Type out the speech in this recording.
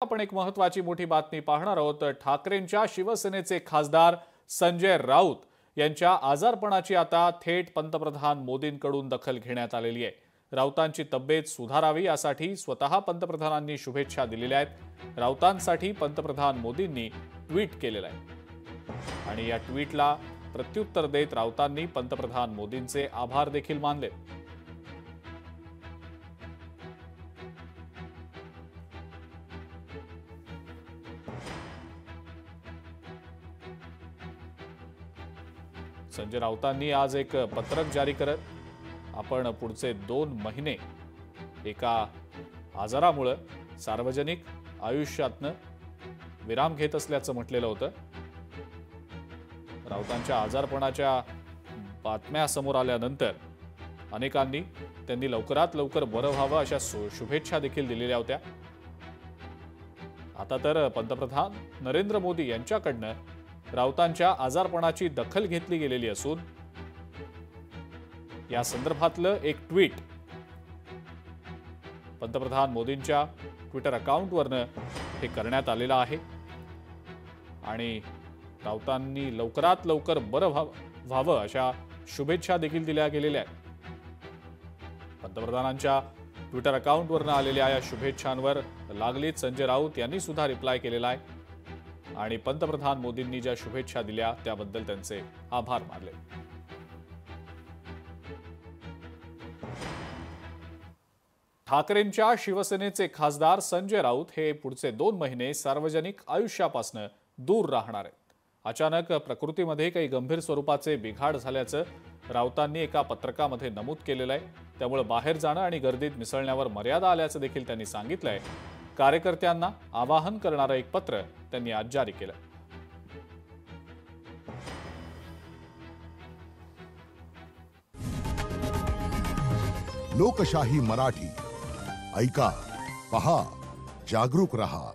आपण एक महत्त्वाची मोठी बातमी पाहणार आहोत। ठाकरेंच्या शिवसेनेचे खासदार संजय राऊत यांच्या आजारपणाची आता थेट पंतप्रधान मोदींकडून दखल घेण्यात आलेली आहे। राऊतांची तब्येत सुधारावी यासाठी स्वतः पंतप्रधानांनी शुभेच्छा दिलेल्या आहेत। राऊतांसाठी पंतप्रधान मोदींनी ट्विट केलेलं आहे आणि या ट्विटला प्रत्युत्तर देत राऊतांनी पंतप्रधान मोदींचे आभार देखील मानले। संजय राऊतांनी आज एक पत्रक जारी करत आपण पुढचे 2 महिने एका आजारामुळे सार्वजनिक आयुष्यातनं विराम घेत असल्याचं म्हटलेलं होतं। राऊतांच्या आजारपणाच्या बातम्या समोर आल्यानंतर अनेकांनी त्यांनी लवकरात लवकर बरं व्हावं अशा शुभेच्छा देखील दिलेल्या होत्या। आता तर पंतप्रधान नरेंद्र मोदी यांच्याकडनं राऊतांच्या आजारपणाची दखल घेतली गेलेली असून या संदर्भातलं एक ट्विट पंतप्रधान मोदींच्या ट्विटर अकाउंटवरनं हे करण्यात आलेलं आहे आणि राऊतांनी लवकरात लवकर बरं व्हावं अशा शुभेच्छा देखील दिल्या गेलेल्या आहेत। पंतप्रधानांच्या ट्विटर अकाउंटवरनं आलेल्या या शुभेच्छांवर लागलीच संजय राऊत यांनी सुद्धा रिप्लाय केलेला आहे आणि पंतप्रधान मोदींनी ज्या शुभेच्छा दिल्या त्याबद्दल त्यांचे आभार मानले। ठाकरेंच्या शिवसेनेचे खासदार संजय राऊत हे पुढचे 2 महिने सार्वजनिक आयुष्यापासून दूर राहणार आहेत। अचानक प्रकृतीमध्ये काही गंभीर स्वरूपाचे बिघाड झाल्याचं राऊतांनी एका पत्रकामध्ये नमूद केलेलं आहे। त्यामुळे बाहेर जाणं आणि गर्दीत मिसळण्यावर मर्यादा आल्याचं देखील त्यांनी सांगितलंय। कार्यकर्त्यांना आवाहन करणारं एक पत्र त्यांनी आज जारी केलं। लोकशाही मराठी ऐका, पहा, जागरूक रहा।